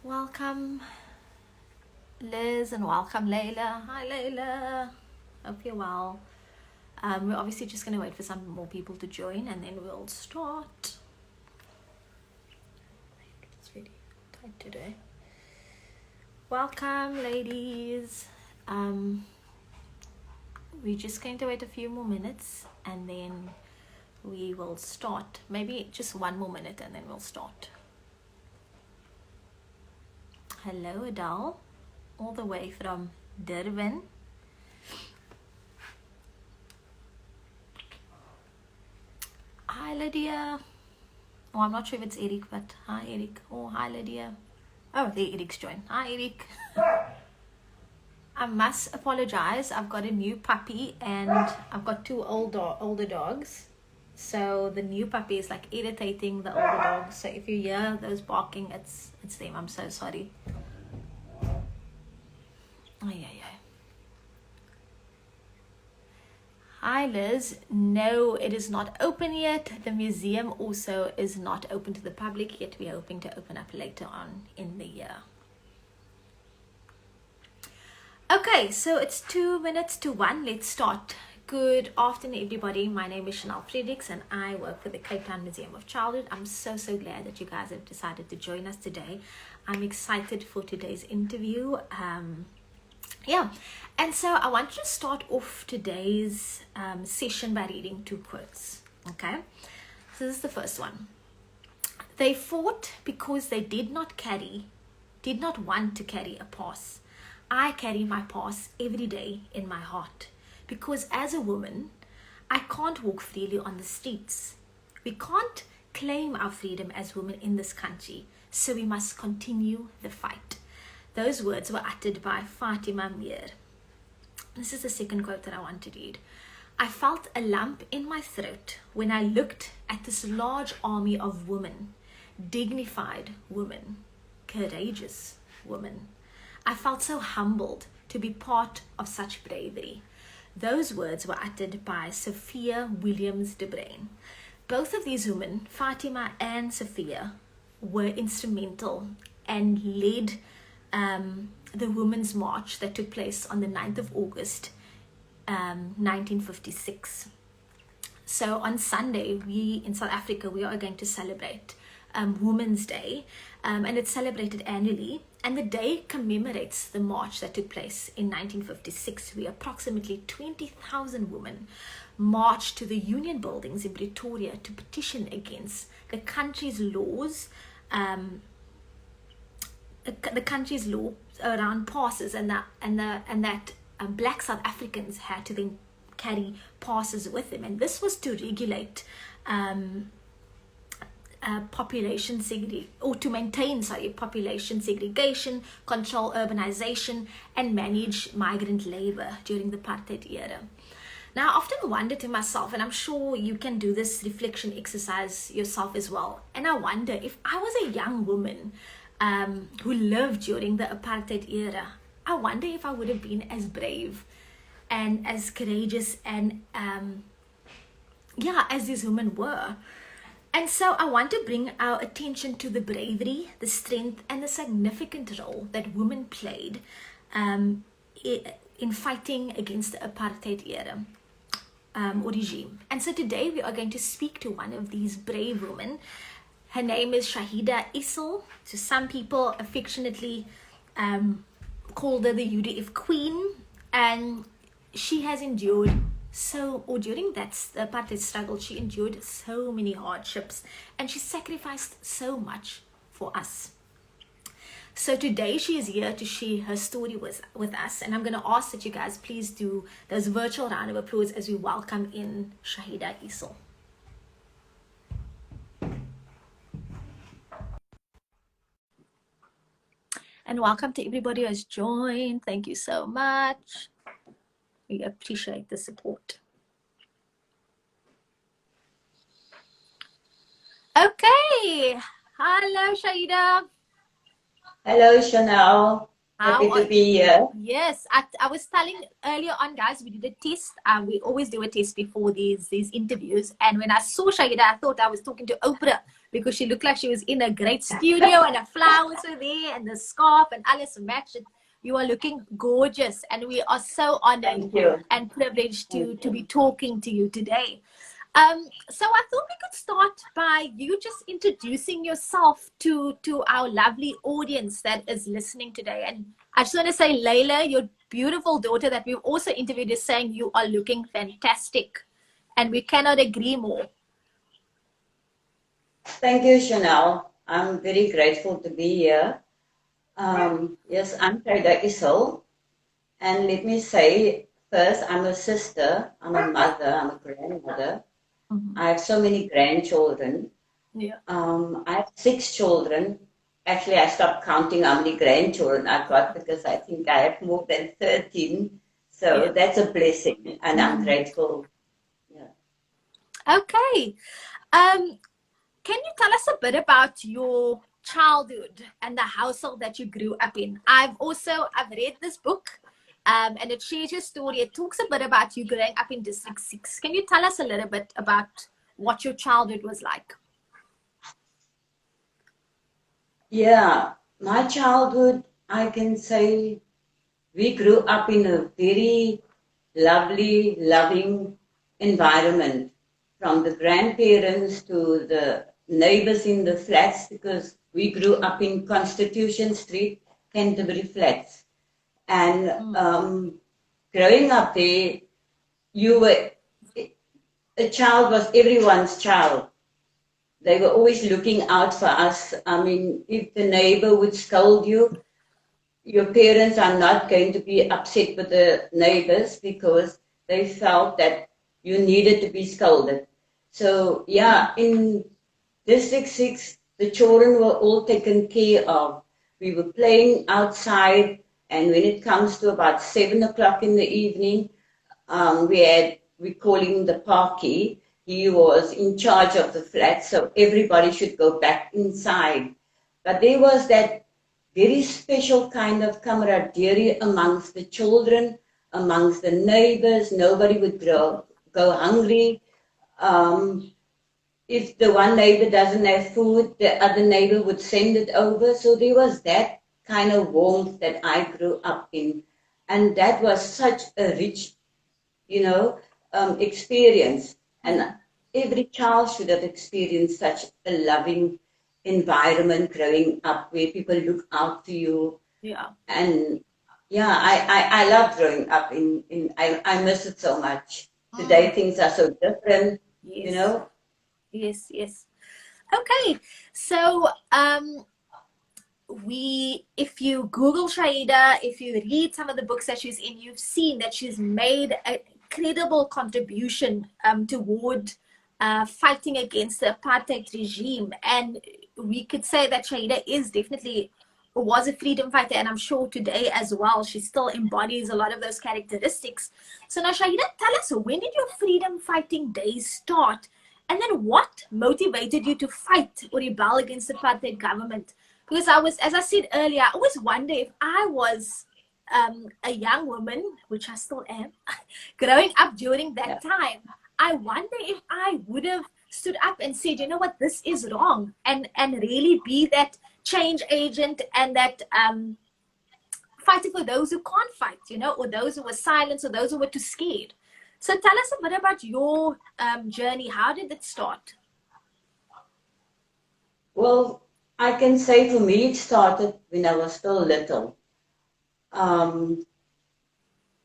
Welcome, Liz, and welcome, Layla. Hi, Layla. Hope you're well. We're obviously just going to wait for some more people to join and then we'll start. It's really tight today. Welcome, ladies. We're just going to wait a few more minutes and then we will start. Maybe just one more minute and then we'll start. Hello, Adele, all the way from Durban. Hi, Lydia. Oh, I'm not sure if it's Eric, but hi, Eric. Oh, hi, Lydia. Oh, there, Eric's joined. Hi, Eric. I must apologize. I've got a new puppy and I've got two older dogs. So the new puppy is like irritating the older dogs. So if you hear those barking, it's them. I'm so sorry. Oh, yeah. Hi, Liz. No, it is not open yet. The museum also is not open to the public yet. We're hoping to open up later on in the year. Okay, so it's 2 minutes to 1. Let's start. Good afternoon, everybody. My name is Chanel Fredericks and I work for the Cape Town Museum of Childhood. I'm so glad that you guys have decided to join us today. I'm excited for today's interview. And so I want to start off today's session by reading 2 quotes. Okay, so this is the first one. They fought because they did not want to carry a pass. I carry my pass every day in my heart because as a woman, I can't walk freely on the streets. We can't claim our freedom as women in this country, so we must continue the fight. Those words were uttered by Fatima Mir. This is the second quote that I want to read. I felt a lump in my throat when I looked at this large army of women, dignified women, courageous women. I felt so humbled to be part of such bravery. Those words were uttered by Sophia Williams de Bruin. Both of these women, Fatima and Sophia, were instrumental and led the Women's March that took place on the 9th of August, 1956. So on Sunday, we in South Africa, we are going to celebrate Women's Day, and it's celebrated annually. And the day commemorates the march that took place in 1956. We approximately 20,000 women marched to the Union buildings in Pretoria to petition against the country's laws, the country's law around passes, and that black South Africans had to then carry passes with them, and this was to regulate population segregation, control urbanization, and manage migrant labor during the Apartheid era. Now, I often wonder to myself, and I'm sure you can do this reflection exercise yourself as well, and I wonder if I was a young woman who lived during the Apartheid era, I wonder if I would have been as brave and as courageous and as these women were. And so I want to bring our attention to the bravery, the strength, and the significant role that women played in fighting against the Apartheid era or regime. And so today we are going to speak to one of these brave women. Her name is Shahida Issel. So some people affectionately called her the UDF Queen, and she has endured during the apartheid struggle, she endured so many hardships and she sacrificed so much for us. So today she is here to share her story with us, and I'm going to ask that you guys please do those virtual round of applause as we welcome in Shahida Issel. And welcome to everybody who has joined. Thank you so much. We appreciate the support. Okay. Hello, Shahida. Hello, Chanel. How Happy to are, be here. yes, I was telling earlier on, guys, we did a test. We always do a test before these interviews. And when I saw Shahida, I thought I was talking to Oprah because she looked like she was in a great studio and the flowers were there and the scarf and alles matched. You are looking gorgeous, and we are so honored Thank you. and privileged Thank to be you. talking to you today. So I thought we could start by you just introducing yourself to our lovely audience that is listening today. And I just want to say, Layla, your beautiful daughter that we've also interviewed is saying you are looking fantastic, and we cannot agree more. Thank you, Chanel. I'm very grateful to be here. Yes, I'm Shahida Issel. And let me say first, I'm a sister, I'm a mother, I'm a grandmother. Mhm. I have so many grandchildren. Yeah. I have 6 children. Actually, I stopped counting how many grandchildren I've got because I think I have more than 13. Yeah. So that's a blessing, and I'm Mm. grateful. Yeah. Okay. Um, Can you tell us a bit about your childhood and the household that you grew up in? I've read this book, and it shares your story. It talks a bit about you growing up in District 6. Can you tell us a little bit about what your childhood was like? Yeah, my childhood, I can say we grew up in a very lovely, loving environment from the grandparents to the neighbors in the flats because we grew up in Constitution Street, Canterbury Flats. And Mm. growing up there, you were, a child was everyone's child. They were always looking out for us. I mean, if the neighbor would scold you, your parents are not going to be upset with the neighbors because they felt that you needed to be scolded. So, yeah, in District 6, the children were all taken care of. We were playing outside, and when it comes to about 7 o'clock in the evening, we call him the parky. He was in charge of the flat, so everybody should go back inside. But there was that very special kind of camaraderie amongst the children, amongst the neighbors. Nobody would go hungry. Um, if the one neighbor doesn't have food, the other neighbor would send it over. So there was that kind of warmth that I grew up in. And that was such a rich, experience. And Mm. every child should have experienced such a loving environment growing up where people look out for you. Yeah. And yeah, I love growing up I miss it so much. Today Mm. things are so different, you Yes. know. Yes. Yes. Okay. So, if you Google Shahida, if you read some of the books that she's in, you've seen that she's made a credible contribution toward fighting against the apartheid regime. And we could say that Shahida is definitely was a freedom fighter, and I'm sure today as well she still embodies a lot of those characteristics. So now, Shahida, tell us, when did your freedom fighting days start, and then what motivated you to fight or rebel against the apartheid government? Because as I said earlier, I always wonder if I was a young woman, which I still am, growing up during that Yeah. time. I wonder if I would have stood up and said, you know what, this is wrong, and really be that change agent and that fighting for those who can't fight, or those who were silenced or those who were too scared. So tell us a bit about your journey. How did it start? Well, I can say for me it started when I was still little. Um,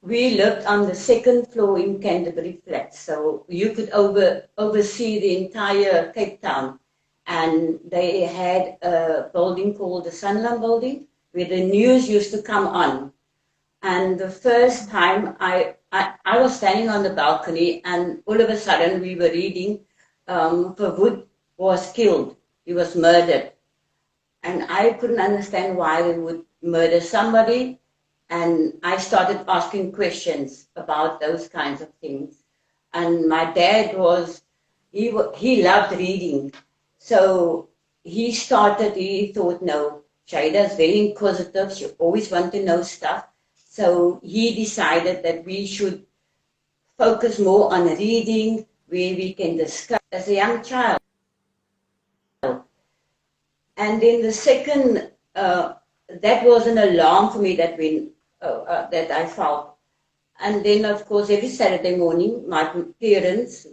we lived on the second floor in Canterbury Flats, so you could oversee the entire Cape Town. And they had a building called the Sanlam Building, where the news used to come on. And the first time I was standing on the balcony, and all of a sudden we were reading, Verwoerd was killed. He was murdered. And I couldn't understand why they would murder somebody. And I started asking questions about those kinds of things. And my dad he loved reading. So he thought, no, Shahida is very inquisitive. She always wants to know stuff. So he decided that we should focus more on reading, where we can discuss as a young child. And then the second, that was an alarm for me that that I felt. And then, of course, every Saturday morning, my parents,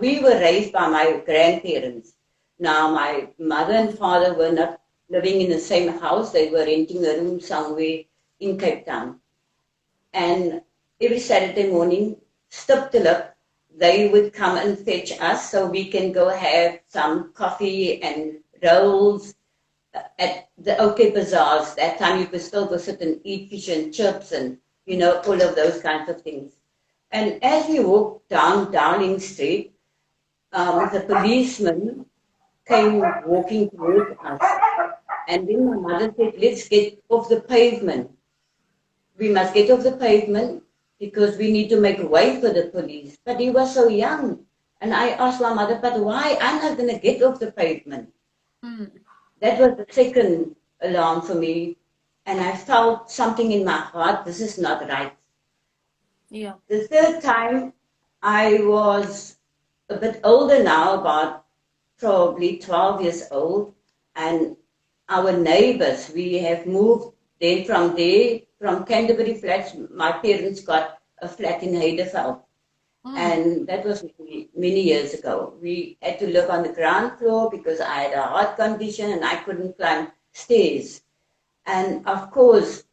we were raised by my grandparents. Now, my mother and father were not living in the same house. They were renting a room somewhere in Cape Town. And every Saturday morning, stip till lip, they would come and fetch us so we can go have some coffee and rolls at the OK bazaars. That time you could still go sit and eat fish and chips and, all of those kinds of things. And as we walked down Dowling Street, the policeman came walking towards us. And then my mother said, let's get off the pavement. We must get off the pavement because we need to make way for the police. But he was so young. And I asked my mother, but why? I'm not going to get off the pavement. That was the second alarm for me. And I felt something in my heart, this is not right. Yeah. The third time, I was a bit older now, about probably 12 years old. And our neighbors, we have moved then from Canterbury Flats. My parents got a flat in Heidelberg. And that was many years ago. We had to live on the ground floor because I had a heart condition and I couldn't climb stairs. And of course,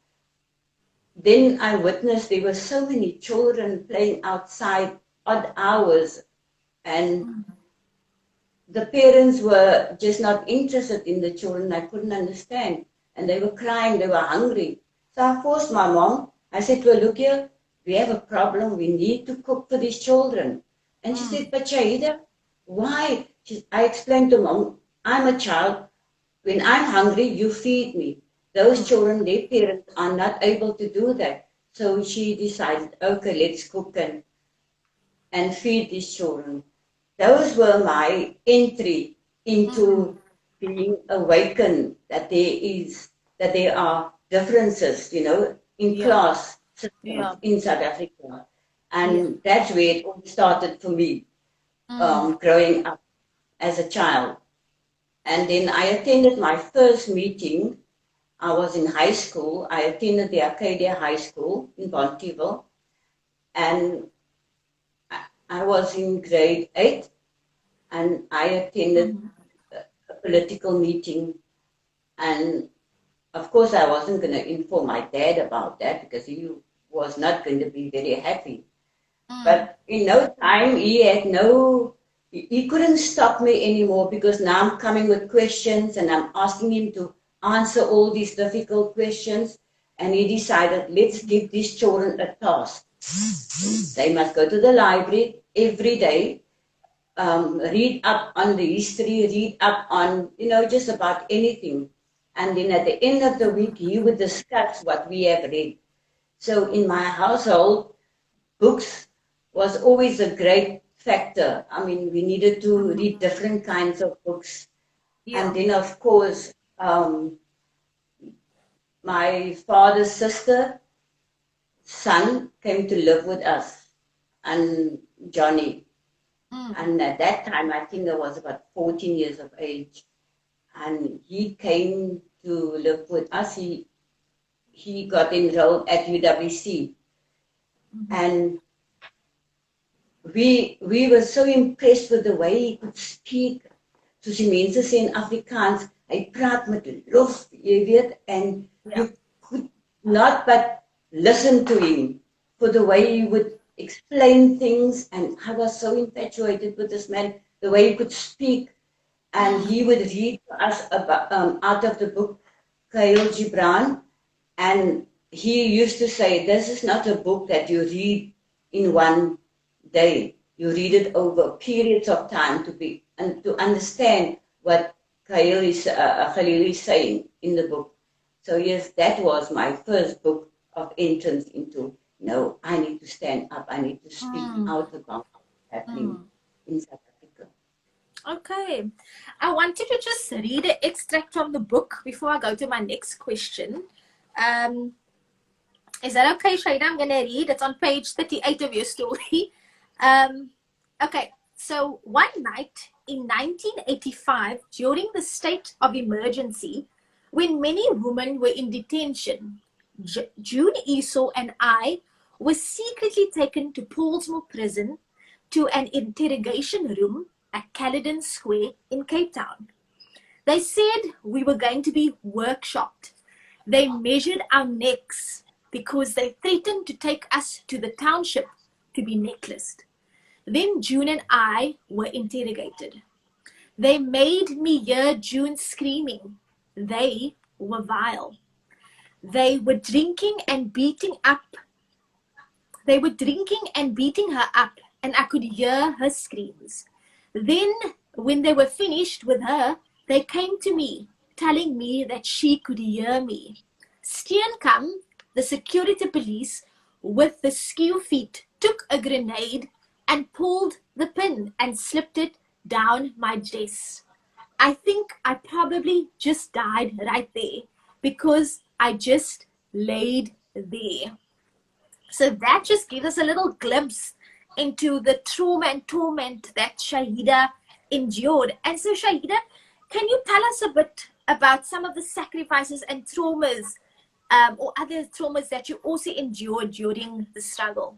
then I witnessed there were so many children playing outside odd hours, and the parents were just not interested in the children. I couldn't understand. And they were crying, they were hungry. So I forced my mom. I said to her, look here, we have a problem. We need to cook for these children. And she said, but Shahida, why? I explained to mom, I'm a child. When I'm hungry, you feed me. Those children, their parents are not able to do that. So she decided, okay, let's cook and feed these children. Those were my entry into being awakened that there are differences, in class systems in South Africa. And that's where it all started for me, growing up as a child. And then I attended my first meeting. I was in high school. I attended the Arcadia High School in Bonteheuwel. And I was in grade 8. And I attended a political meeting. And of course, I wasn't going to inform my dad about that because he was not going to be very happy. But in no time, he couldn't stop me anymore because now I'm coming with questions and I'm asking him to answer all these difficult questions. And he decided, let's give these children a task. They must go to the library every day, read up on the history, read up on, just about anything. And then at the end of the week, he would discuss what we have read. So in my household, books was always a great factor. I mean, we needed to read different kinds of books. And then, of course, my father's sister, son, came to live with us, and Johnny. And at that time, I think I was about 14 years of age. And he came to live with us. He got enrolled at UWC. And we were so impressed with the way he could speak. Soos die mense sê in Afrikaans, hy praat met lof, jy weet, and you could not but listen to him for the way he would explain things. And I was so infatuated with this man, the way he could speak. And he would read to us about, out of the book Khalil Gibran. And he used to say, this is not a book that you read in one day. You read it over periods of time to understand what Khalil is saying in the book. So yes, that was my first book of entrance into, no, I need to stand up. I need to speak out about what's happening in South Africa. Okay. I wanted to just read an extract from the book before I go to my next question. Um, is that okay, Shahida? I'm going to read. It's on page 38 of your story. Um, okay. So, one night in 1985, during the state of emergency, when many women were in detention, June Esau and I were secretly taken to Paulsmoor prison to an interrogation room at Caledon Square in Cape Town. They said we were going to be workshopped. They measured our necks because they threatened to take us to the township to be necklaced. Then June and I were interrogated. They made me hear June screaming. They were vile. They were drinking and beating up They were drinking and beating her up, and I could hear her screams. Then, when they were finished with her, they came to me, telling me that she could hear me. Steenkamp, the security police, with the skew feet, took a grenade and pulled the pin and slipped it down my dress. I think I probably just died right there because I just laid there. So that just gives us a little glimpse into the trauma and torment that Shahida endured. And so, Shahida, can you tell us a bit about some of the sacrifices and traumas or other traumas that you also endured during the struggle?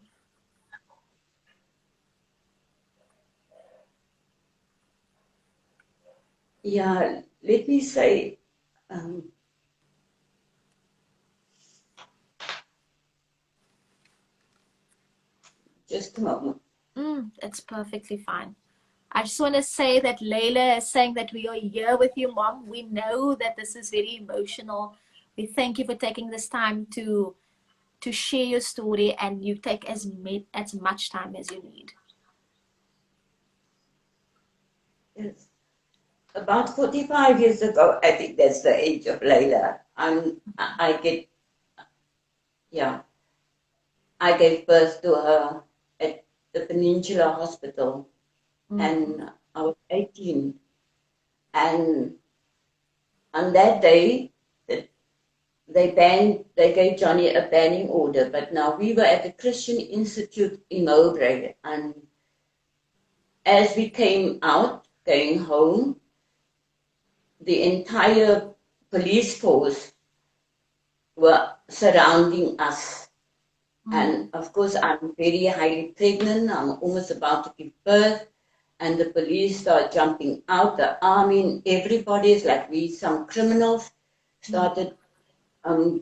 Yeah, let me say, um, just a moment. That's perfectly fine. I just want to say that Layla is saying that we are here with you, Mom. We know that this is very emotional. We thank you for taking this time to share your story, and you take as much time as you need. Yes. About 45 years ago, I think that's the age of Layla. I get, yeah, I gave birth to her at the Peninsula Hospital, and I was 18. And on that day, they gave Johnny a banning order, but now we were at the Christian Institute in Mowbray, and as we came out, going home, the entire police force were surrounding us. And of course, I'm very highly pregnant. I'm almost about to give birth. And the police start jumping out. The army, everybody is like we, some criminals, started to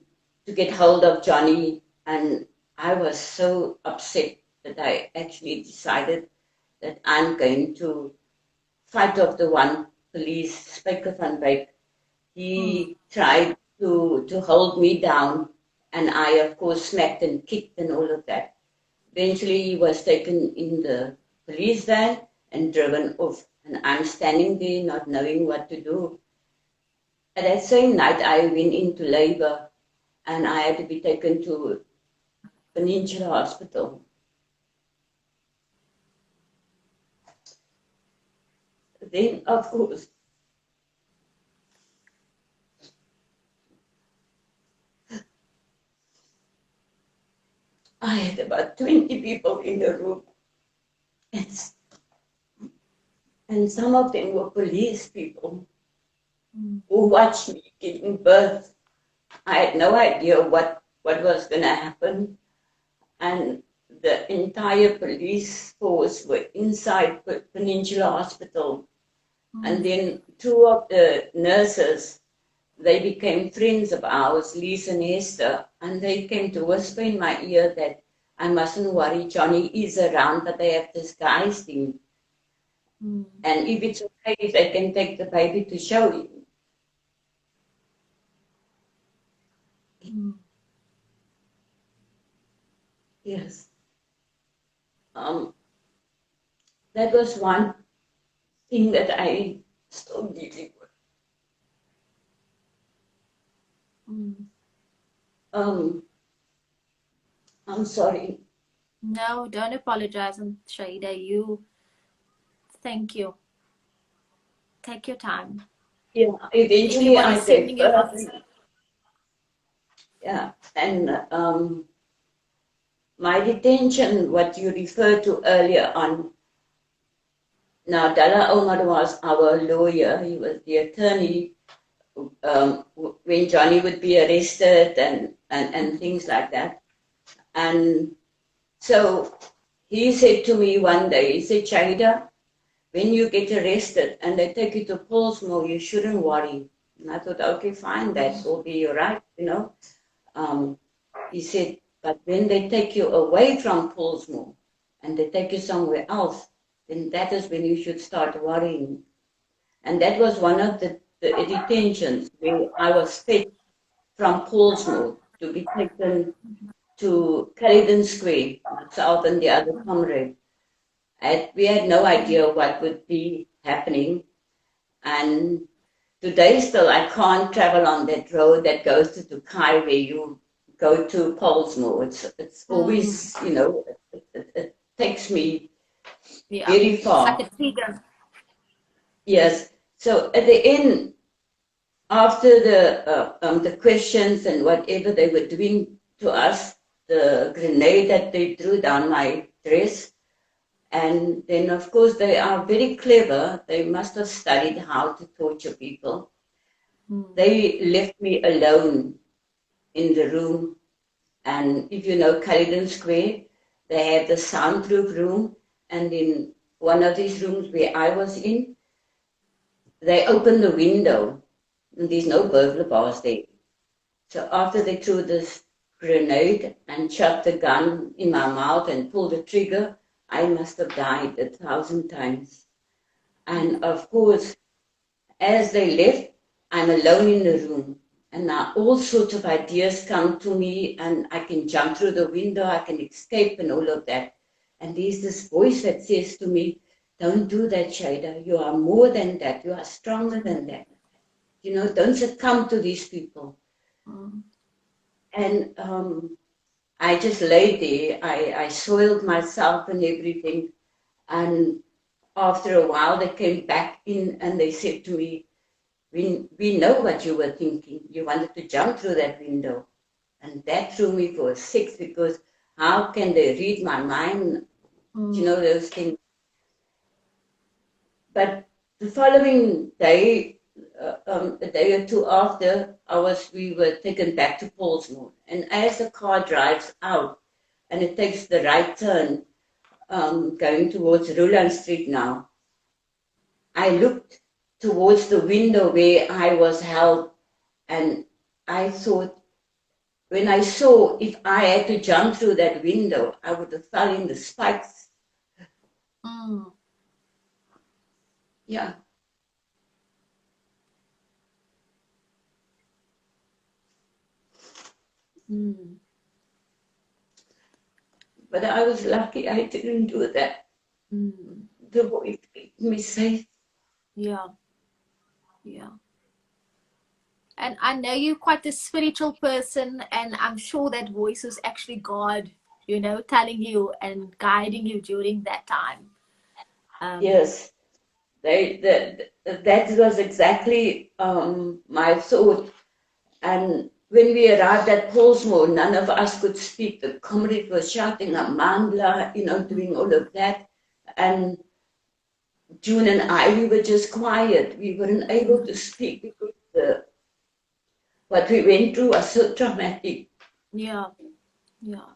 get hold of Johnny. And I was so upset that I actually decided that I'm going to fight off the one police, Speaker van Wyk. He tried to hold me down, and I, of course, smacked and kicked and all of that. Eventually, he was taken in the police van and driven off, and I'm standing there not knowing what to do. And that same night, I went into labor, and I had to be taken to Peninsula Hospital. Then, of course, I had about 20 people in the room, and some of them were police people who watched me giving birth. I had no idea what was going to happen. And the entire police force were inside Peninsula Hospital. And then two of the nurses, they became friends of ours, Lisa and Esther, and they came to whisper in my ear that I mustn't worry, Johnny is around, but they have disguised him. And if it's okay, if they can take the baby to show him. Yes. That was one thing that I still dealing with. I'm sorry. No, don't apologize, Shahida. Thank you. Take your time. Yeah, eventually Everyone I is sending gave you birth. lots. Yeah, and my detention, what you referred to earlier on. Now, Dalla Omar was our lawyer. He was the attorney when Johnny would be arrested and things like that. And so he said to me one day, he said, Shahida, when you get arrested and they take you to Pollsmoor, you shouldn't worry. And I thought, okay, fine, that will be all right, you know. Um, he said, but when they take you away from Pollsmoor and they take you somewhere else, then that is when you should start worrying. And that was one of the detentions where I was fetched from Pollsmoor to be taken to Caledon Square, myself and the other comrade. We had no idea what would be happening. And today still, I can't travel on that road that goes to Dukai where you go to Pollsmoor. It's always, you know, it takes me Yeah. very It's like far. a trigger. Yes. So at the end, after the questions and whatever they were doing to us, the grenade that they threw down my dress, and then of course they are very clever. They must have studied how to torture people. They left me alone in the room, and if you know Caledon Square, they have the soundproof room, and in one of these rooms where I was in, they opened the window, and there's no burglar bars there. So after they threw this grenade and shot the gun in my mouth and pulled the trigger, I must have died 1,000 times. And of course, as they left, I'm alone in the room. And now all sorts of ideas come to me, and I can jump through the window, I can escape, and all of that. And there's this voice that says to me, don't do that, Shahida. You are more than that. You are stronger than that. You know, don't succumb to these people. And I just lay there. I soiled myself and everything. And after a while, they came back in and they said to me, we know what you were thinking. You wanted to jump through that window. And that threw me for a six because how can they read my mind? You know, those things. But the following day, a day or two after, we were taken back to Pollsmoor. And as the car drives out and it takes the right turn, going towards Ruland Street now, I looked towards the window where I was held, and I thought, when I saw if I had to jump through that window, I would have fell in the spikes. Yeah. But I was lucky I didn't do that. The voice kept me safe. Yeah. Yeah. And I know you're quite a spiritual person, and I'm sure that voice is actually God, you know, telling you and guiding you during that time. Yes, that was exactly my thought. And when we arrived at Pollsmoor, none of us could speak. The comrade was shouting Amandla, you know, doing all of that. And June and I, we were just quiet. We weren't able to speak because what we went through was so traumatic. Yeah. Yeah.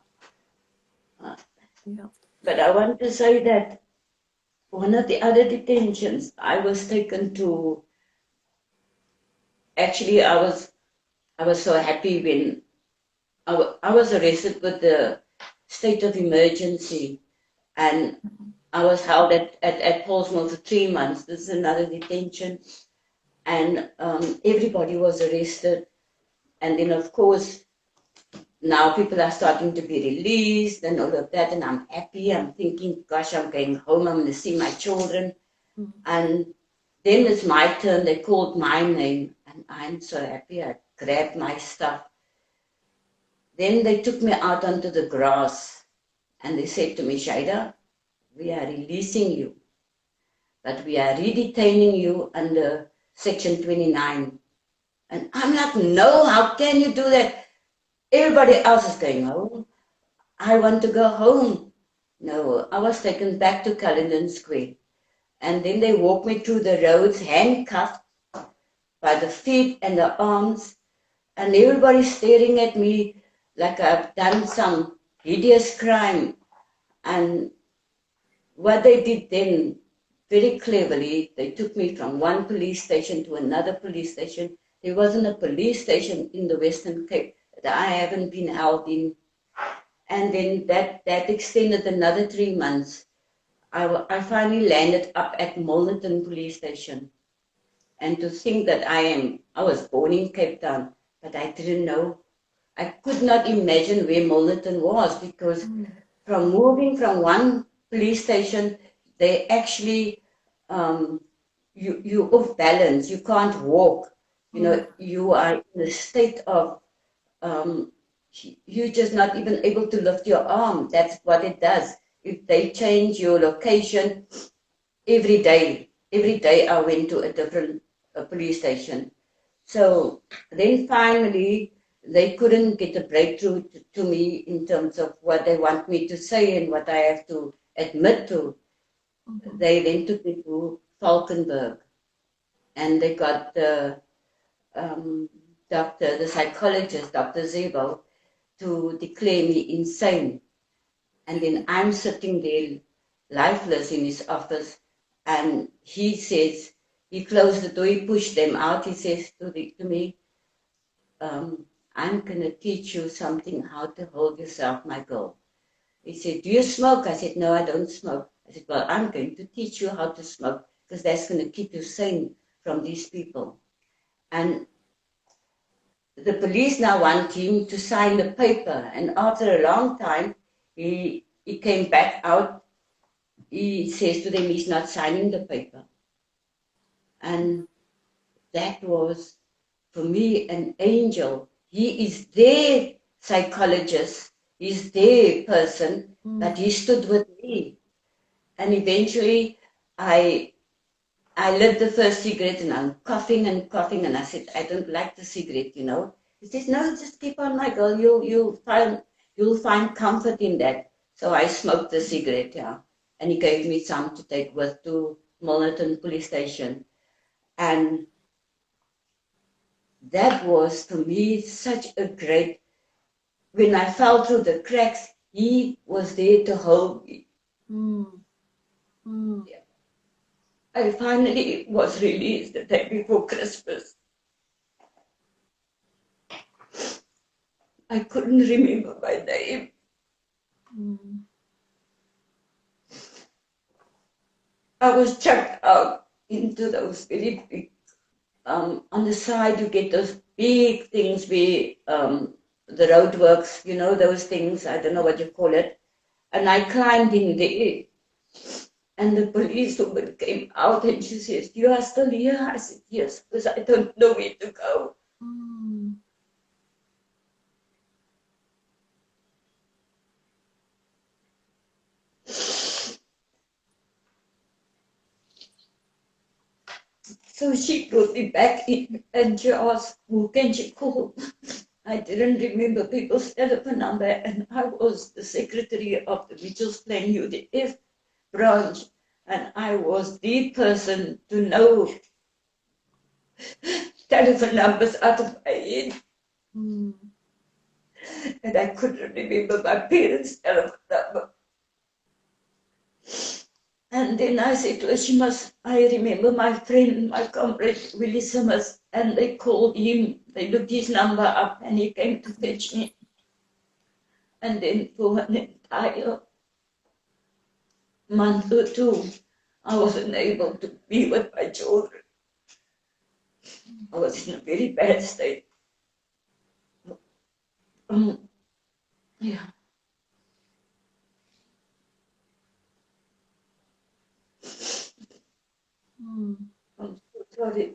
Yeah. But I want to say that one of the other detentions, I was taken to, actually I was so happy when I was arrested with the state of emergency, and I was held at Pollsmoor for 3 months. This is another detention. And everybody was arrested. And then, of course, now people are starting to be released and all of that. And I'm happy. I'm thinking, gosh, I'm going home. I'm going to see my children. And then it's my turn. They called my name. And I'm so happy. I grabbed my stuff. Then they took me out onto the grass. And they said to me, Shahida, we are releasing you. but we are redetaining you under Section 29. And I'm like, no, how can you do that? Everybody else is going home. I want to go home. No, I was taken back to Cullinan Square. And then they walked me through the roads, handcuffed by the feet and the arms. And everybody's staring at me like I've done some hideous crime. And what they did then, very cleverly, they took me from one police station to another police station. There wasn't a police station in the Western Cape that I haven't been held in. And then that extended another 3 months. I finally landed up at Milnerton police station. And to think that I was born in Cape Town, but I didn't know. I could not imagine where Milnerton was, because from moving from one police station, they actually, you're off balance. You can't walk. You know, you are in a state of, you're just not even able to lift your arm. That's what it does. If they change your location every day I went to a different police station. So then finally, they couldn't get a breakthrough to me in terms of what they want me to say and what I have to admit to. They then took me to Falkenberg, and they got the doctor, the psychologist, Dr. Zebo, to declare me insane. And then I'm sitting there lifeless in his office, and he says, he closed the door, he pushed them out, he says to me, I'm going to teach you something, how to hold yourself, my girl. He said, do you smoke? I said, no, I don't smoke. I said, well, I'm going to teach you how to smoke, because that's going to keep you sane from these people. And the police now want him to sign the paper. And after a long time, he came back out. He says to them he's not signing the paper. And that was, for me, an angel. He is their psychologist. He's their person, but he stood with me. And eventually, I lit the first cigarette, and I'm coughing and coughing, and I said, I don't like the cigarette, you know. He says, no, just keep on, my girl. You'll find comfort in that. So I smoked the cigarette, yeah. And he gave me some to take with to Milnerton police station. And that was, for me, such a great, when I fell through the cracks, he was there to hold me. Yeah. I finally was released the day before Christmas. I couldn't remember my name. I was chucked out into those very big, on the side you get those big things where the roadworks, you know, those things, I don't know what you call it. And I climbed in there. And the policewoman came out and she says, you are still here? I said, yes, because I don't know where to go. So she brought me back in and she asked, who can she call? I didn't remember people's telephone number, and I was the secretary of the Mitchells Plain UDF branch, and I was the person to know telephone numbers out of my head. And I couldn't remember my parents' telephone number. And then I said to her, I remember my friend, my comrade, Willie Summers, and they called him, they looked his number up, and he came to fetch me. And then for an entire month or two, I wasn't able to be with my children. I was in a very bad state. Yeah. I'm so sorry.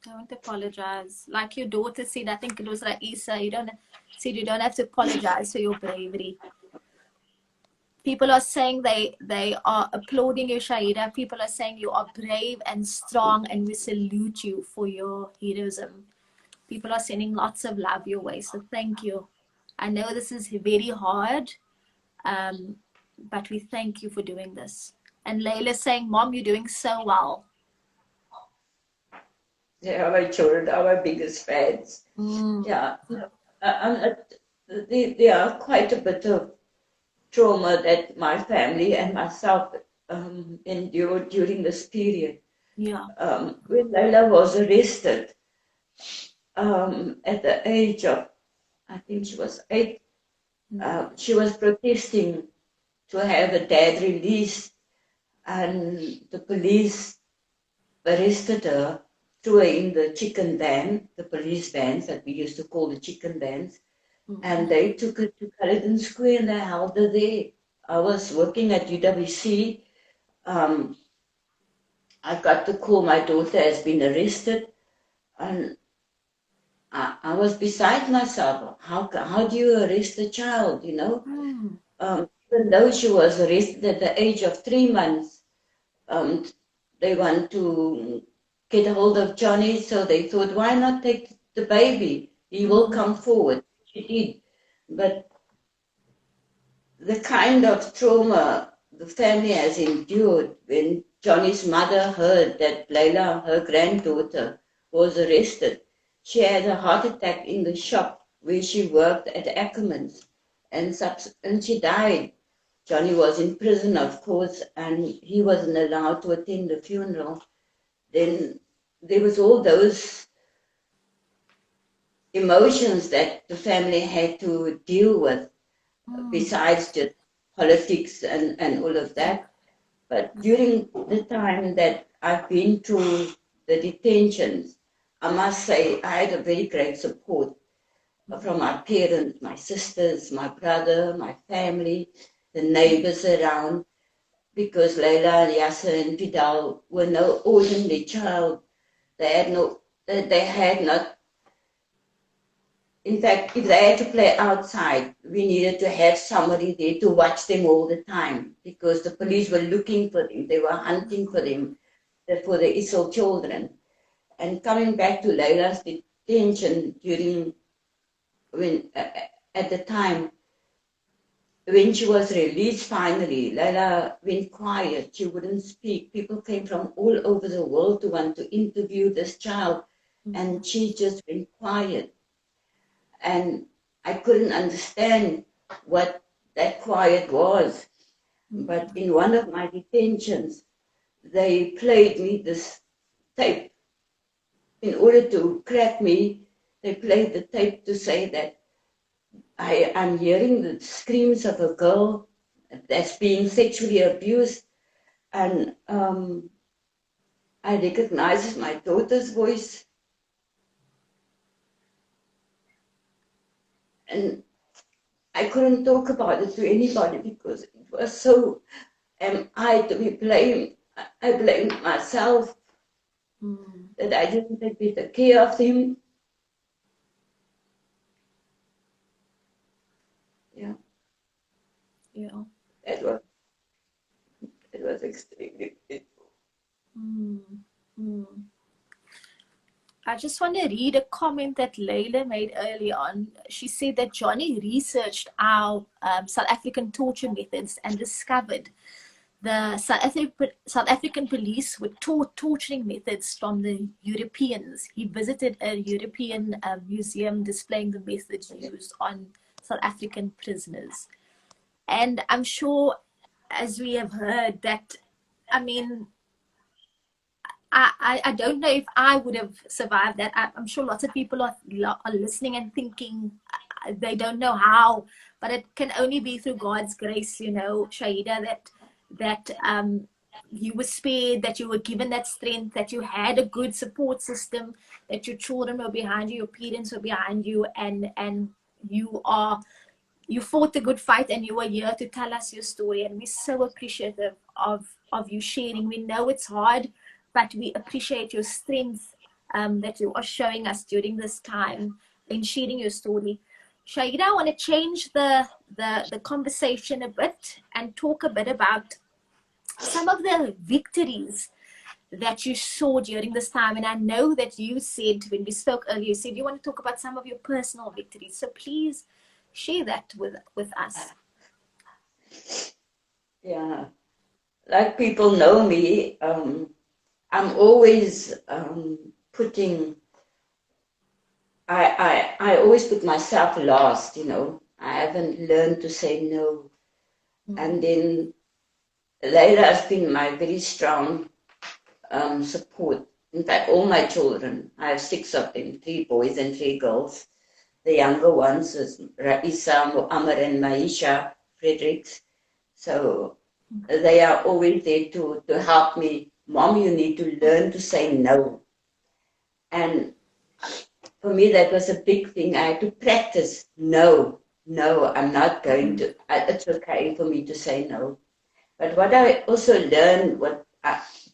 Don't apologize. Like your daughter said, I think it was like Issa, you don't have to apologize for your bravery. People are saying they are applauding you, Shahida. People are saying you are brave and strong, and we salute you for your heroism. People are sending lots of love your way, so thank you. I know this is very hard, um, but we thank you for doing this. And Layla's saying, Mom, you're doing so well. They are my children, are my biggest fans. Mm. Yeah, there are quite a bit of trauma that my family and myself endured during this period. Yeah. When Layla was arrested at the age of, I think she was 8, she was protesting to have her dad released, and the police arrested her, threw her in the chicken van, the police vans that we used to call the chicken vans, and they took her to Caledon Square and they held her there. I was working at UWC. I got the call my daughter has been arrested, and I was beside myself. How do you arrest a child, you know? Mm. Even though she was arrested at the age of 3 months, um, they want to get a hold of Johnny, so they thought, why not take the baby? He will come forward. She did. But the kind of trauma the family has endured when Johnny's mother heard that Layla, her granddaughter, was arrested. She had a heart attack in the shop where she worked at Ackerman's, and she died. Johnny was in prison, of course, and he wasn't allowed to attend the funeral. Then there was all those emotions that the family had to deal with, besides just politics and all of that. But during the time that I've been through the detentions, I must say I had a very great support from my parents, my sisters, my brother, my family, the neighbors around, because Layla and Yasser and Vidal were no ordinary child. They had not, in fact, if they had to play outside, we needed to have somebody there to watch them all the time, because the police were looking for them. They were hunting for them, for the Issel children. And coming back to Layla's detention at the time, when she was released finally, Layla went quiet. She wouldn't speak. People came from all over the world to want to interview this child, and she just went quiet. And I couldn't understand what that quiet was. But in one of my detentions, they played me this tape. In order to crack me, they played the tape to say that I'm hearing the screams of a girl that's being sexually abused, and I recognize my daughter's voice. And I couldn't talk about it to anybody because it was so, am I to be blamed? I blamed myself that I didn't take better care of him. Yeah. Yeah. It was extremely painful. I just want to read a comment that Layla made early on. She said that Johnny researched our South African torture methods and discovered the South African police were taught torturing methods from the Europeans. He visited a European museum displaying the methods used on South African prisoners. And I'm sure, as we have heard, that, I mean, I don't know if I would have survived that. I'm sure lots of people are listening and thinking they don't know how, but it can only be through God's grace, you know, Shahida, that you were spared, that you were given that strength, that you had a good support system, that your children were behind you, your parents were behind you, and you fought the good fight, and you were here to tell us your story, and we're so appreciative of you sharing. We know it's hard, but we appreciate your strength that you are showing us during this time in sharing your story. Shahida, I want to change the conversation a bit and talk a bit about some of the victories that you saw during this time. And I know that you said, when we spoke earlier, you said you want to talk about some of your personal victories. So please share that with us. Yeah, like people know me, I'm always putting, I always put myself last, you know. I haven't learned to say no. And then later has been my very strong support. In fact, all my children, I have 6 of them, 3 boys and 3 girls. The younger ones is Raisa, Amar and Maisha Fredericks. So they are always there to help me. Mom, you need to learn to say no. And for me, that was a big thing. I had to practice. No, no, I'm not going to. It's okay for me to say no. But what I also learned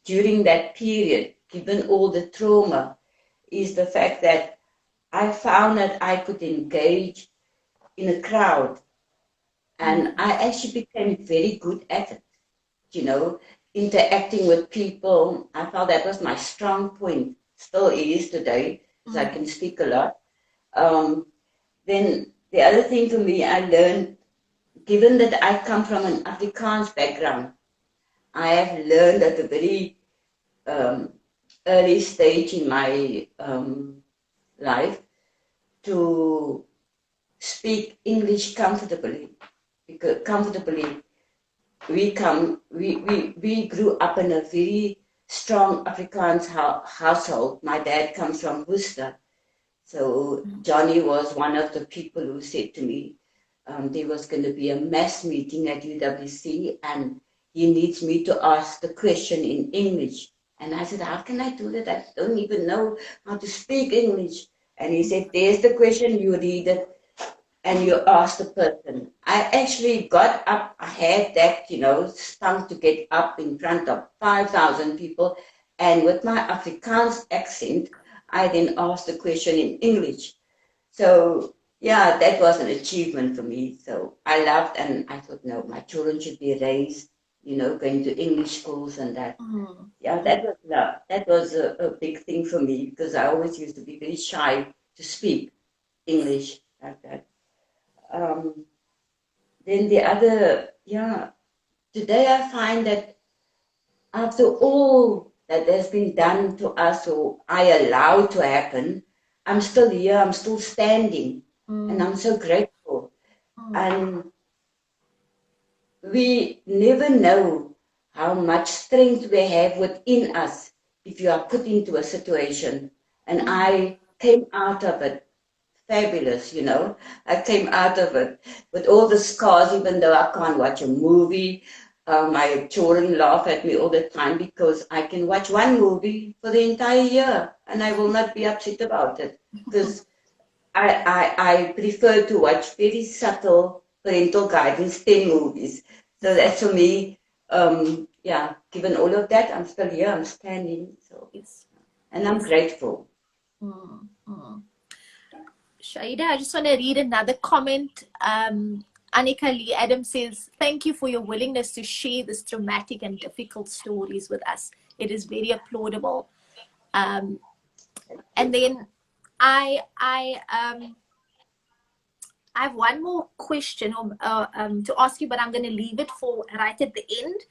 during that period, given all the trauma, is the fact that I found that I could engage in a crowd, and I actually became very good at it. You know, interacting with people. I felt that was my strong point. Still is today, because I can speak a lot. Then the other thing for me, I learned, given that I come from an Afrikaans background, I have learned at a very early stage in my life to speak English comfortably. Because comfortably, we grew up in a very strong Afrikaans household. My dad comes from Worcester. So Johnny was one of the people who said to me, there was going to be a mass meeting at UWC and he needs me to ask the question in English. And I said, how can I do that? I don't even know how to speak English. And he said, there's the question, you read it and you ask the person. I actually got up, I had that, you know, stunk to get up in front of 5,000 people. And with my Afrikaans accent, I then asked the question in English. So, yeah, that was an achievement for me. So I loved, and I thought, no, my children should be raised, you know, going to English schools and that. Yeah, that was love. That was a big thing for me because I always used to be very shy to speak English like that. Um, then the other, yeah, today I find that after all that has been done to us or I allow to happen, I'm still here, I'm still standing, and I'm so grateful. And we never know how much strength we have within us if you are put into a situation. And I came out of it fabulous, you know. I came out of it with all the scars, even though I can't watch a movie. My children laugh at me all the time because I can watch one movie for the entire year and I will not be upset about it because I prefer to watch very subtle parental guidance 10 movies. So that's for me, yeah, given all of that, I'm still here, I'm standing. So, Yes. and I'm grateful. Shahida, I just want to read another comment. Annika Lee Adams says, thank you for your willingness to share this traumatic and difficult stories with us. It is very applaudable. And then I have one more question to ask you, but I'm going to leave it for right at the end.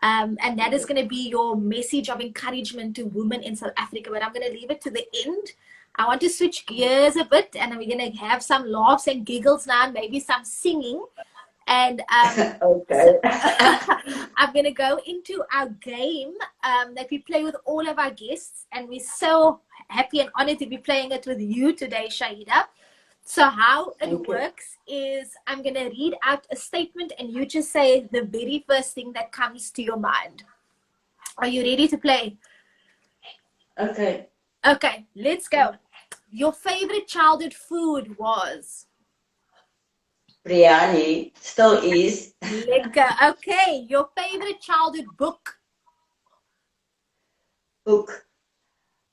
And that is going to be your message of encouragement to women in South Africa, but I'm going to leave it to the end. I want to switch gears a bit, and we're going to have some laughs and giggles now, and maybe some singing. And Okay. I'm going to go into our game that we play with all of our guests, and we're so happy and honored to be playing it with you today, Shahida. So how it works is I'm going to read out a statement and you just say the very first thing that comes to your mind. Are you ready to play? Okay. Okay, let's go. Your favorite childhood food was? Biryani still is. Lekker. Okay, your favorite childhood book? Book.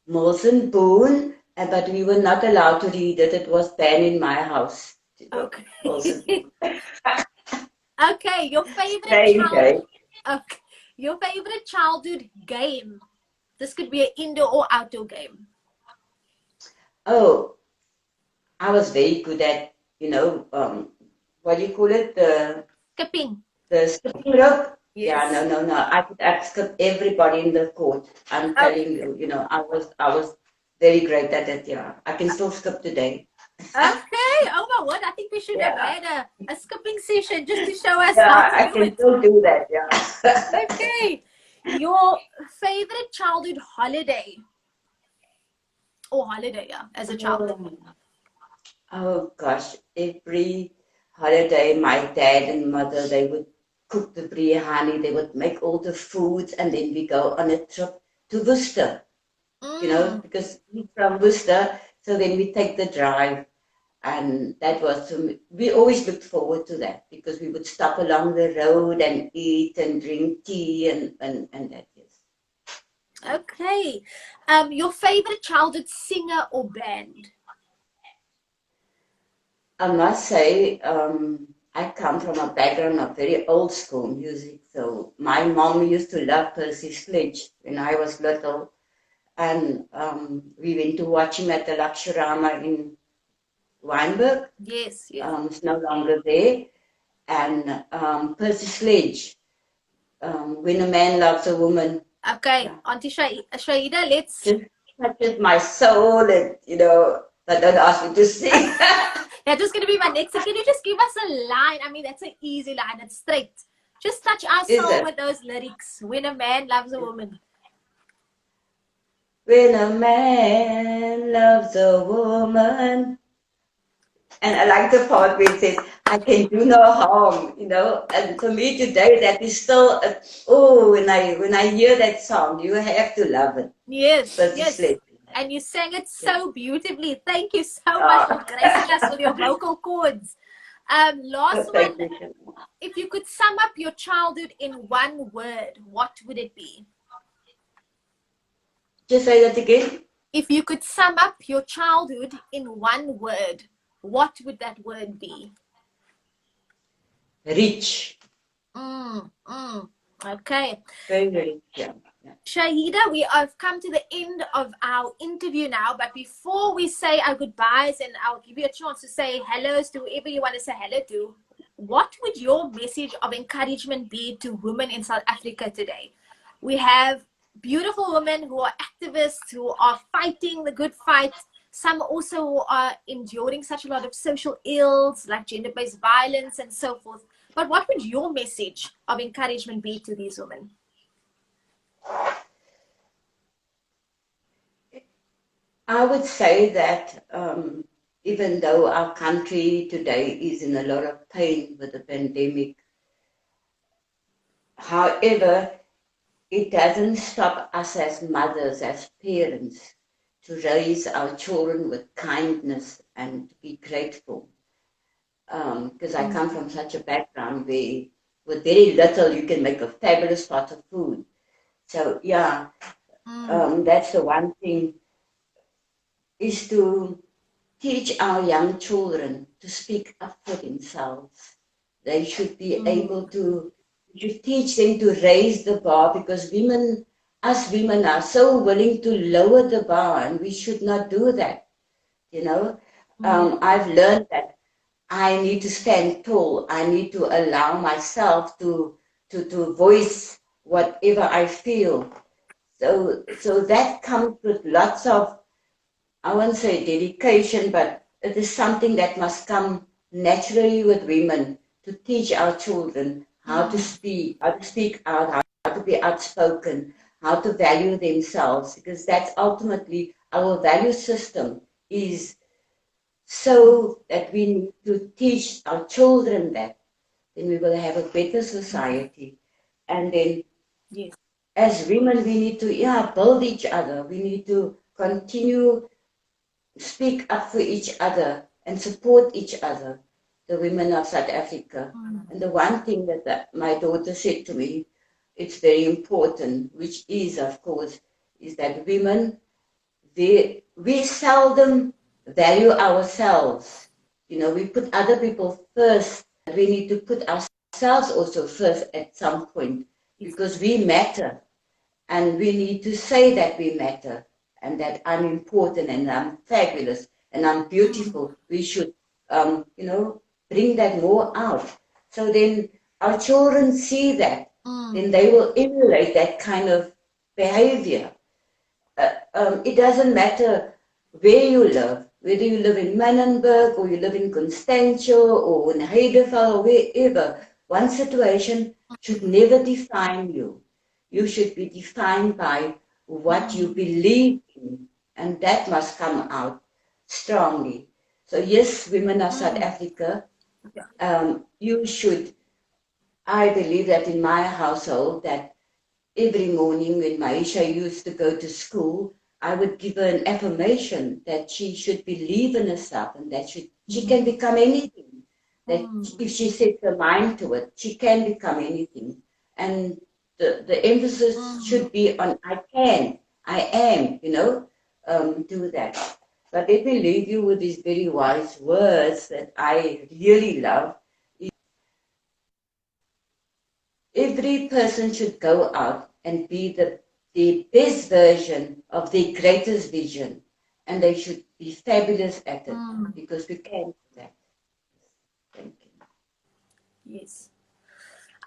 Mills and Boone, but we were not allowed to read it. It was banned in my house. Okay. Also, Okay, your favorite there you child. go. Okay, your favorite childhood game. This could be an indoor or outdoor game. Oh, I was very good at, what do you call it? Skipping. The skipping rope. Yeah, Yes. no. I could outskip everybody in the court. I'm telling Okay. you, I was very great at it. Yeah, I can still skip today. Okay. Oh my word! I think we should have Yeah, had a skipping session just to show us how yeah, to I do can it. still do that. Yeah. Okay. Your favorite childhood holiday or holiday, yeah, as a child. Oh gosh, every holiday, my dad and mother, they would cook the biryani, they would make all the foods, and then we go on a trip to Worcester, Mm. because he's from Worcester, so then we take the drive, and that was, we always looked forward to that, because we would stop along the road and eat and drink tea and that, yes. Okay. Your favorite childhood singer or band? I must say, I come from a background of very old school music. So my mom used to love Percy Sledge when I was little, and we went to watch him at the Lakshorama in Weinberg. Yes, yes. It's no longer there. And Percy Sledge, When a Man Loves a Woman, Okay, yeah, Auntie Shahida, let's. just touches my soul, and but don't ask me to sing. That was going to be my next. So can you just give us a line? I mean, that's an easy line. It's straight. Just touch our Is soul it? with those lyrics. When a man loves a woman. When a man loves a woman, and I like the part where it says, I can do no harm. And for me today, that is still, when I hear that song, you have to love it. Yes, yes. Persistently. And you sang it Yeah. so beautifully. Thank you so much for Oh, gracing us with your vocal cords. Last thank one. you, Shana. If you could sum up your childhood in one word, what would it be? Just say that again. If you could sum up your childhood in one word, what would that word be? Rich. Mm, mm. Okay. Very rich. Yeah. Yeah. Shahida, we have come to the end of our interview now, but before we say our goodbyes, and I'll give you a chance to say hellos to whoever you want to say hello to, what would your message of encouragement be to women in South Africa today? We have beautiful women who are activists, who are fighting the good fight. Some also are enduring such a lot of social ills like gender-based violence and so forth. But what would your message of encouragement be to these women? I would say that even though our country today is in a lot of pain with the pandemic, however, it doesn't stop us as mothers, as parents, to raise our children with kindness and be grateful. Because I come from such a background where with very little you can make a fabulous pot of food. So yeah, Mm. that's the one thing, is to teach our young children to speak up for themselves. They should be able Mm. to, you should teach them to raise the bar, because us women are so willing to lower the bar, and we should not do that. You know, Mm. I've learned that I need to stand tall. I need to allow myself to voice whatever I feel. So that comes with lots of, I won't say dedication, but it is something that must come naturally with women, to teach our children Mm. how to speak out, how to be outspoken, how to value themselves, because that's ultimately our value system is, so that we need to teach our children that, then we will have a better society. And then Yes. as women, we need to, yeah, build each other. We need to continue speak up for each other and support each other, the women of South Africa. Mm. And the one thing that my daughter said to me, it's very important, which is, of course, is that women, we seldom value ourselves. we put other people first. We need to put ourselves also first at some point, because we matter, and we need to say that we matter and that I'm important and I'm fabulous and I'm beautiful. We should, bring that more out. So then our children see that, then they will emulate that kind of behavior. It doesn't matter where you live, whether you live in Manenberg or you live in Constantia or in Heideveld or wherever. One situation should never define you. You should be defined by what you believe in, and that must come out strongly. So yes, women of South Africa, you should, I believe that in my household, that every morning when Maisha used to go to school, I would give her an affirmation that she should believe in herself and that she can become anything. That if she sets her mind to it, she can become anything. And the emphasis should be on I can, I am, do that. But let me leave you with these very wise words that I really love. Every person should go out and be the best version of their greatest vision, and they should be fabulous at it, because we can do that. Thank you. Yes.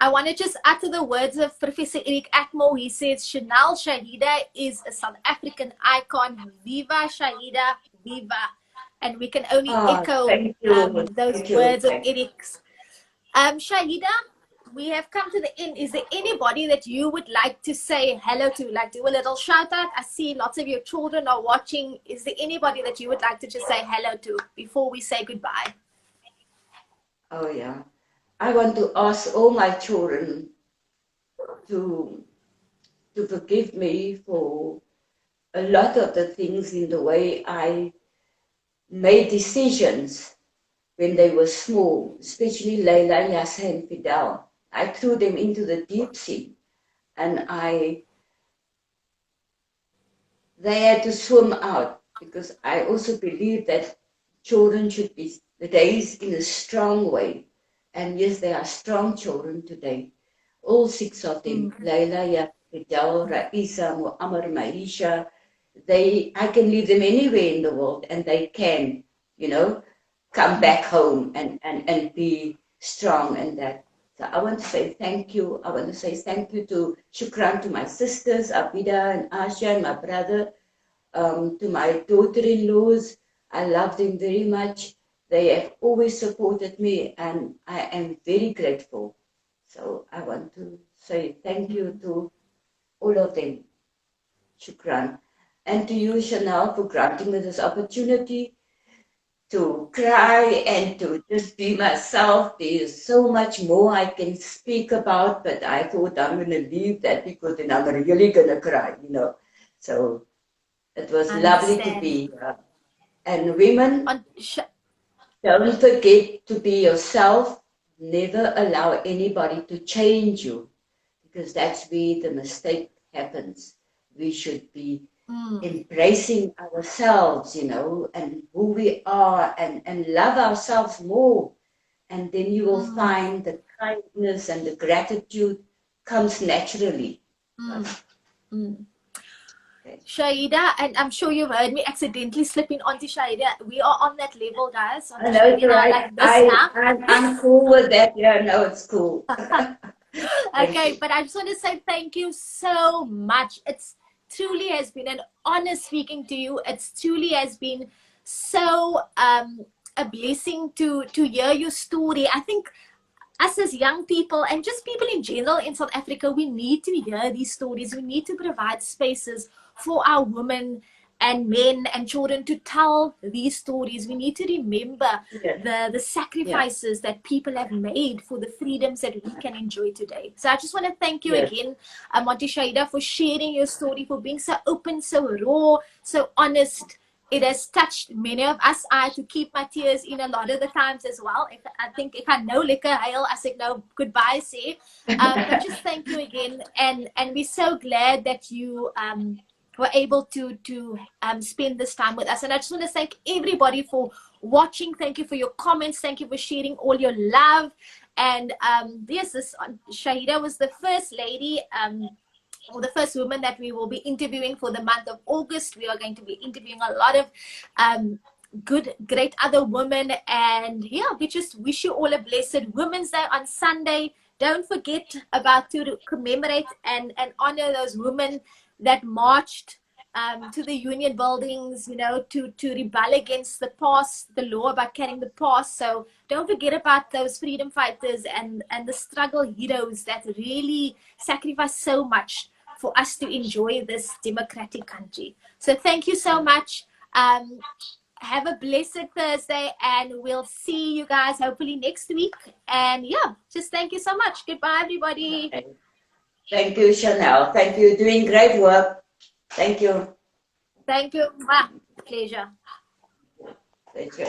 I want to just utter the words of Professor Eric Atmore. He says, Chanel Shahida is a South African icon. Viva Shahida, viva. And we can only echo Thank you. those Thank you. words of Eric's. Shahida, we have come to the end. Is there anybody that you would like to say hello to? Like, do a little shout out? I see lots of your children are watching. Is there anybody that you would like to just say hello to before we say goodbye? Oh, yeah. I want to ask all my children to forgive me for a lot of the things in the way I made decisions when they were small, especially Layla, Yasser, and Fidel. I threw them into the deep sea, and they had to swim out, because I also believe that children should be raised in a strong way. And yes, they are strong children today. All 6 of them, Layla, Yasser, Fidel, Raisa, Muammar, Maisha, I can leave them anywhere in the world and they can, come back home and be strong and that. So I want to say thank you. I want to say thank you to Shukran, to my sisters, Abida and Asha, and my brother, to my daughter-in-laws. I love them very much. They have always supported me, and I am very grateful. So I want to say thank you to all of them. Shukran. And to you, Chanel, for granting me this opportunity to cry and to just be myself. There's so much more I can speak about, but I thought I'm going to leave that because then I'm really going to cry, So it was lovely to be here. And women, don't forget to be yourself. Never allow anybody to change you, because that's where the mistake happens. We should be embracing ourselves, and who we are, and love ourselves more. And then you will find the kindness and the gratitude comes naturally. Okay. Shahida, and I'm sure you've heard me accidentally slipping onto Shahida. We are on that level, guys. I know it's right. I'm cool with that. Yeah, no, it's cool. Okay, but I just want to say thank you so much. It's truly has been an honor speaking to you. It's truly has been so a blessing to hear your story. I think us as young people and just people in general in South Africa, we need to hear these stories. We need to provide spaces for our women and men and children to tell these stories. We need to remember the sacrifices that people have made for the freedoms that we can enjoy today. So I just want to thank you again, Auntie Shahida, for sharing your story, for being so open, so raw, so honest. It has touched many of us. I had to keep my tears in a lot of the times as well. If I know liquor hail, I said no goodbye, say. But just thank you again, and we're so glad that you were able to spend this time with us. And I just want to thank everybody for watching. Thank you for your comments. Thank you for sharing all your love. And yes, this Shahida was the first lady, or the first woman that we will be interviewing for the month of August. We are going to be interviewing a lot of great other women. And yeah, we just wish you all a blessed Women's Day on Sunday. Don't forget about to commemorate and honor those women that marched to the union buildings, you know, to rebel against the past, the law about carrying the past. So don't forget about those freedom fighters and the struggle heroes that really sacrificed so much for us to enjoy this democratic country. So thank you so much. Have a blessed Thursday, and we'll see you guys hopefully next week. And yeah, just thank you so much. Goodbye, everybody. Okay. Thank you, Chanel. Thank you. Doing great work. Thank you. Thank you. Pleasure. Thank you.